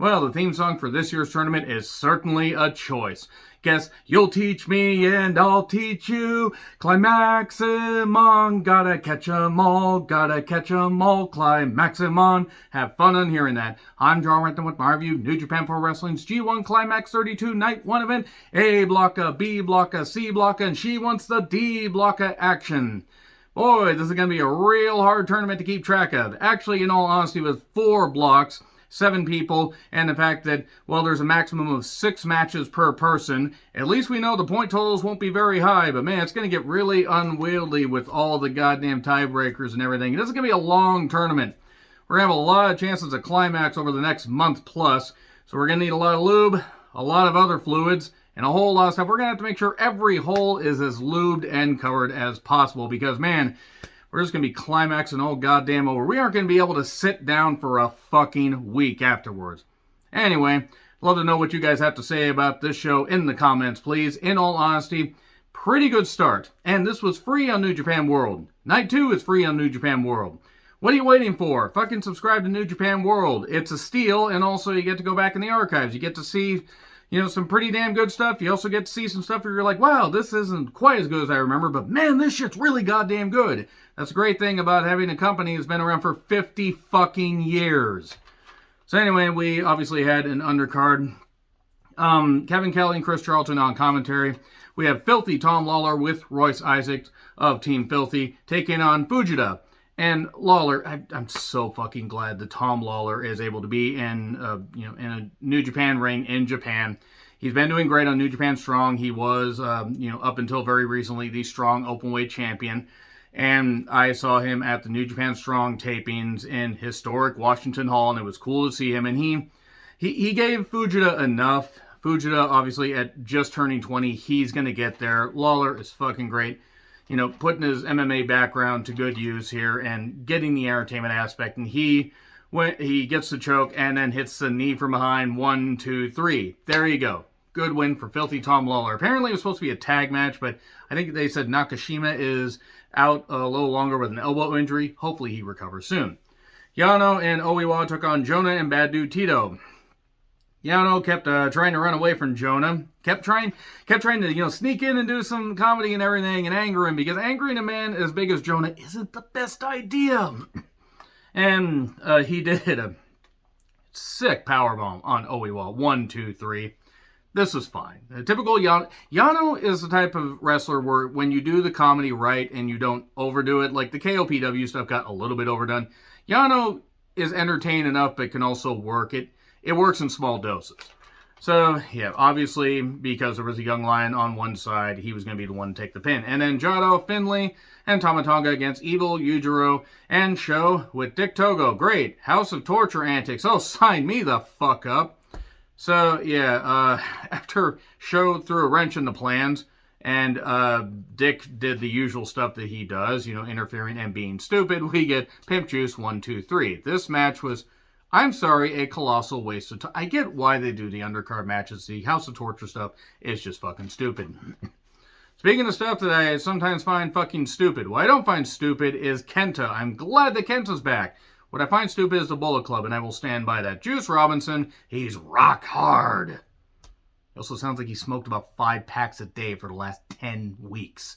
Well, the theme song for this year's tournament is certainly a choice. Guess you'll teach me and I'll teach you. Climaximon, gotta catch 'em all, gotta catch 'em all. Climaximon, have fun on hearing that. I'm John Renton with my review. New Japan Pro Wrestling's G1 Climax 32 Night 1 event. A blocka, B blocka, C blocka, and she wants the D blocka action. Boy, this is going to be a real hard tournament to keep track of. Actually, in all honesty, with 4 blocks, 7 people, and the fact that, well, there's a maximum of 6 matches per person, at least we know the point totals won't be very high, but man, it's going to get really unwieldy with all the goddamn tiebreakers and everything. This is going to be a long tournament. We're going to have a lot of chances at climax over the next month plus, so we're going to need a lot of lube, a lot of other fluids, and a whole lot of stuff. We're going to have to make sure every hole is as lubed and covered as possible because, man, we're just going to be climaxing all goddamn over. We aren't going to be able to sit down for a fucking week afterwards. Anyway, love to know what you guys have to say about this show in the comments, please. In all honesty, pretty good start. And this was free on New Japan World. Night 2 is free on New Japan World. What are you waiting for? Fucking subscribe to New Japan World. It's a steal, and also you get to go back in the archives. You get to see, you know, some pretty damn good stuff. You also get to see some stuff where you're like, wow, this isn't quite as good as I remember, but man, this shit's really goddamn good. That's a great thing about having a company that's been around for 50 fucking years. So anyway, we obviously had an undercard. Kevin Kelly and Chris Charlton on commentary. We have Filthy Tom Lawler with Royce Isaacs of Team Filthy taking on Fujita. And Lawler, I'm so fucking glad that Tom Lawler is able to be in a New Japan ring in Japan. He's been doing great on New Japan Strong. He was, up until very recently, the Strong Openweight champion. And I saw him at the New Japan Strong tapings in historic Washington Hall, and it was cool to see him. And he gave Fujita enough. Fujita, obviously, at just turning 20, he's going to get there. Lawler is fucking great. You know, putting his MMA background to good use here and getting the entertainment aspect. And he gets the choke and then hits the knee from behind. 1, 2, 3. There you go. Good win for Filthy Tom Lawler. Apparently it was supposed to be a tag match, but I think they said Nakashima is out a little longer with an elbow injury. Hopefully he recovers soon. Yano and Oiwa took on Jonah and Bad Dude Tito. Yano kept trying to run away from Jonah. Kept trying to, sneak in and do some comedy and everything and anger him, because angering a man as big as Jonah isn't the best idea. And he did a sick powerbomb on Oiwa. 1, 2, 3. This was fine. Typical Yano. Yano is the type of wrestler where when you do the comedy right and you don't overdo it, like the KOPW stuff got a little bit overdone, Yano is entertaining enough but can also work it. It works in small doses. So, yeah, obviously, because there was a young lion on one side, he was going to be the one to take the pin. And then Jado, Finlay, and Tamatonga against Evil, Yujiro, and Sho with Dick Togo. Great. House of Torture antics. Oh, sign me the fuck up. So, yeah, after Sho threw a wrench in the plans, and Dick did the usual stuff that he does, interfering and being stupid, we get Pimp Juice 1, 2, 3. This match was, I'm sorry, a colossal waste of time. I get why they do the undercard matches. The House of Torture stuff is just fucking stupid. Speaking of stuff that I sometimes find fucking stupid, what I don't find stupid is Kenta. I'm glad that Kenta's back. What I find stupid is the Bullet Club, and I will stand by that. Juice Robinson, he's rock hard. He also sounds like he smoked about 5 packs a day for the last 10 weeks.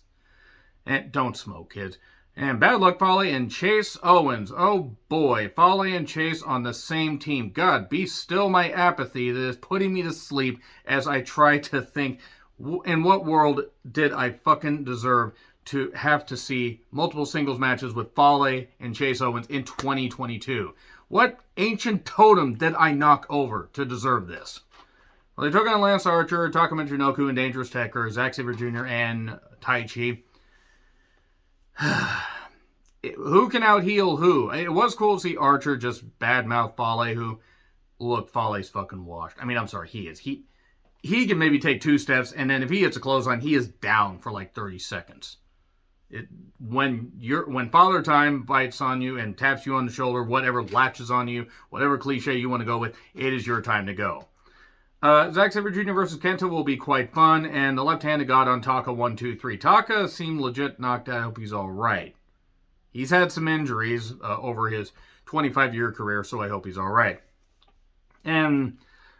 And don't smoke, kids. And Bad Luck Fale and Chase Owens. Oh boy, Fale and Chase on the same team. God, be still my apathy that is putting me to sleep as I try to think, in what world did I fucking deserve to have to see multiple singles matches with Fale and Chase Owens in 2022? What ancient totem did I knock over to deserve this? Well, they took on Lance Archer, Taka Michinoku, and Dangerous Tekker, Zack Sabre Jr., and Taichi. Who can out-heel who? It was cool to see Archer just badmouth Fale, who, look, Fale's fucking washed. I mean, I'm sorry, he is. He can maybe take 2 steps, and then if he hits a clothesline, he is down for like 30 seconds. When Father Time bites on you and taps you on the shoulder, whatever latches on you, whatever cliche you want to go with, it is your time to go. Zack Sabre Jr. versus Kenta will be quite fun, and the left-handed god on Taka 1, 2, 3. Taka seemed legit knocked out. I hope he's all right. He's had some injuries over his 25-year career, so I hope he's all right. And And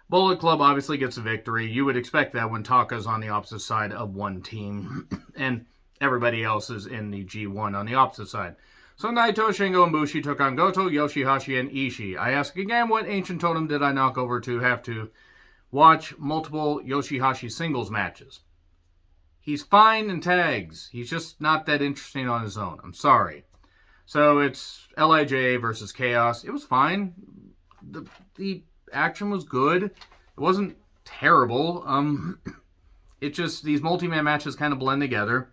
Bullet Club obviously gets a victory. You would expect that when Taka's on the opposite side of one team. And everybody else is in the G1 on the opposite side. So Naito, Shingo, and Bushi took on Goto, Yoshihashi, and Ishii. I ask again, what ancient totem did I knock over to have to watch multiple Yoshihashi singles matches? He's fine in tags. He's just not that interesting on his own. I'm sorry. So it's LIJ versus Chaos. It was fine. The action was good. It wasn't terrible. It just, these multi-man matches kind of blend together.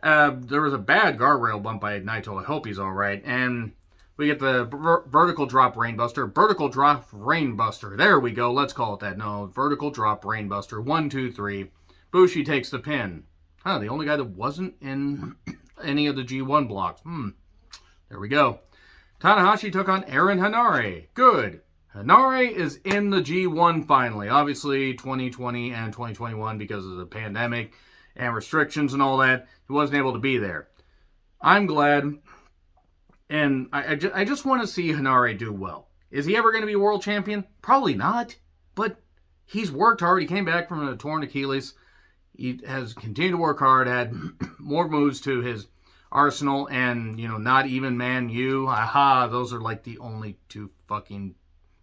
There was a bad guardrail bump by Naito. I hope he's alright. And we get the vertical drop rainbuster. Vertical drop rainbuster. There we go. Let's call it that. No, vertical drop rainbuster. 1, 2, 3. Bushi takes the pin. The only guy that wasn't in any of the G1 blocks. There we go. Tanahashi took on Aaron Henare. Good. Henare is in the G1 finally. Obviously, 2020 and 2021 because of the pandemic and restrictions and all that, he wasn't able to be there. I'm glad, and I just want to see Henare do well. Is he ever going to be world champion? Probably not, but he's worked hard. He came back from a torn Achilles. He has continued to work hard, had more moves to his arsenal, and, not even Man U. Aha, those are like the only two fucking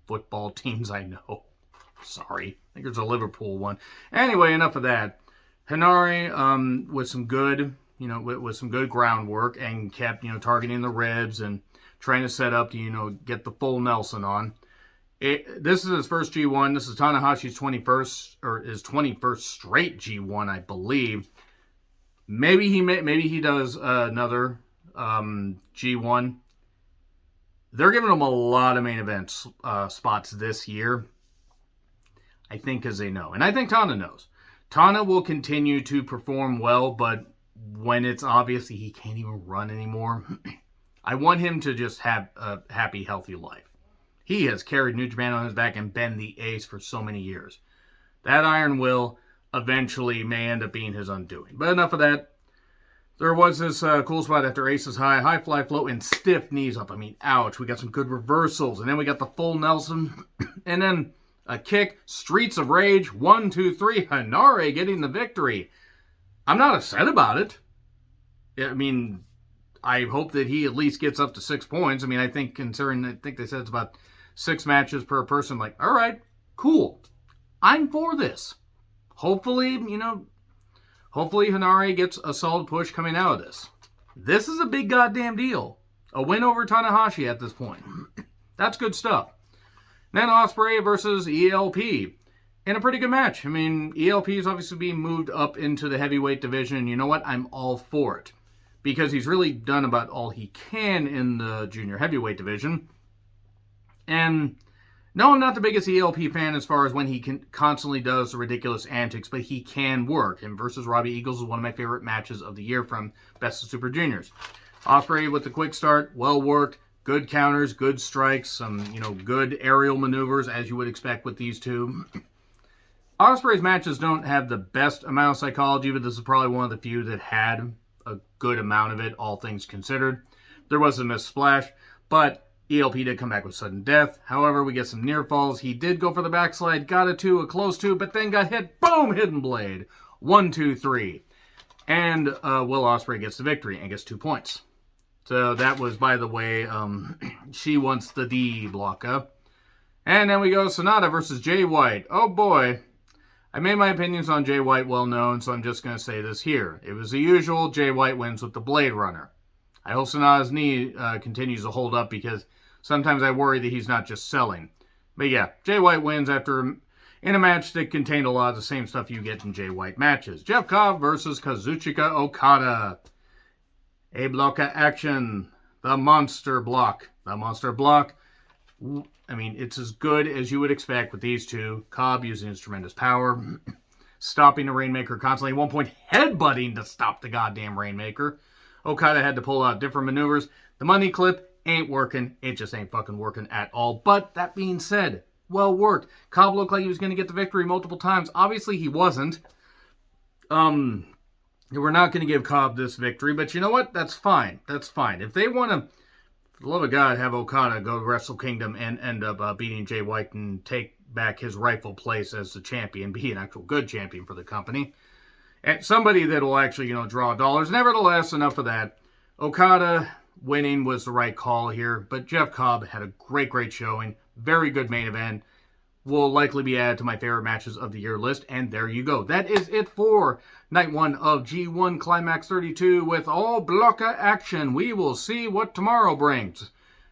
football teams I know. Sorry. I think there's a Liverpool one. Anyway, enough of that. Henare, with some good, with some good groundwork and kept, targeting the ribs and trying to set up to, get the full Nelson on. This is his first G1. This is Tanahashi's 21st, or his 21st straight G1, I believe. Maybe he does another G1. They're giving him a lot of main event spots this year. I think because they know. And I think Tana knows. Tana will continue to perform well, but when it's obvious he can't even run anymore, I want him to just have a happy, healthy life. He has carried New Japan on his back and been the ace for so many years. That iron will eventually may end up being his undoing. But enough of that. There was this cool spot after Ace's high fly float and stiff knees up. I mean, ouch. We got some good reversals. And then we got the full Nelson. And then a kick. Streets of Rage. 1, 2, 3. Henare getting the victory. I'm not upset about it. I mean, I hope that he at least gets up to 6 points. I mean, I think they said it's about 6 matches per person. Like, all right, cool. I'm for this. Hopefully, hopefully Henare gets a solid push coming out of this. This is a big goddamn deal. A win over Tanahashi at this point. That's good stuff. Then Ospreay versus ELP. In a pretty good match. I mean, ELP is obviously being moved up into the heavyweight division. And you know what? I'm all for it. Because he's really done about all he can in the junior heavyweight division. And no, I'm not the biggest ELP fan as far as when he constantly does the ridiculous antics, but he can work. And versus Robbie Eagles is one of my favorite matches of the year from Best of Super Juniors. Ospreay with the quick start, well worked, good counters, good strikes, some, good aerial maneuvers as you would expect with these two. Ospreay's matches don't have the best amount of psychology, but this is probably one of the few that had a good amount of it, all things considered. There was a missed splash, but ELP did come back with sudden death. However, we get some near falls. He did go for the backslide, got a 2, a close 2, but then got hit. Boom! Hidden blade. 1, 2, 3. And Will Ospreay gets the victory and gets 2 points. So that was, by the way, she wants the D block up. And then we go Sonata versus Jay White. Oh boy. I made my opinions on Jay White well known, so I'm just going to say this here. It was the usual. Jay White wins with the Blade Runner. I hope Sonata's knee continues to hold up because sometimes I worry that he's not just selling. But yeah, Jay White wins in a match that contained a lot of the same stuff you get in Jay White matches. Jeff Cobb versus Kazuchika Okada. A block of action. The monster block. The monster block. I mean, it's as good as you would expect with these two. Cobb using his tremendous power. Stopping the Rainmaker constantly. At one point, headbutting to stop the goddamn Rainmaker. Okada had to pull out different maneuvers. The money clip ain't working. It just ain't fucking working at all. But that being said, well worked. Cobb looked like he was going to get the victory multiple times. Obviously, he wasn't. We're not going to give Cobb this victory. But you know what? That's fine. That's fine. If they want to, for the love of God, have Okada go to Wrestle Kingdom and end up beating Jay White and take back his rightful place as the champion, be an actual good champion for the company. And somebody that will actually, draw dollars. Nevertheless, enough of that. Okada winning was the right call here, but Jeff Cobb had a great showing. Very good main event. Will likely be added to my favorite matches of the year list, and there you go. That is it for Night 1 of G1 Climax 32 with all blocker action. We will see what tomorrow brings.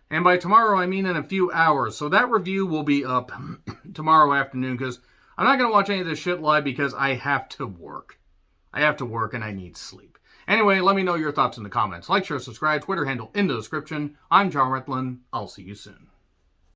And by tomorrow, I mean in a few hours. So that review will be up tomorrow afternoon, because I'm not going to watch any of this shit live because I have to work. I have to work and I need sleep. Anyway, let me know your thoughts in the comments. Like, share, subscribe, Twitter handle in the description. I'm John Retlin. I'll see you soon.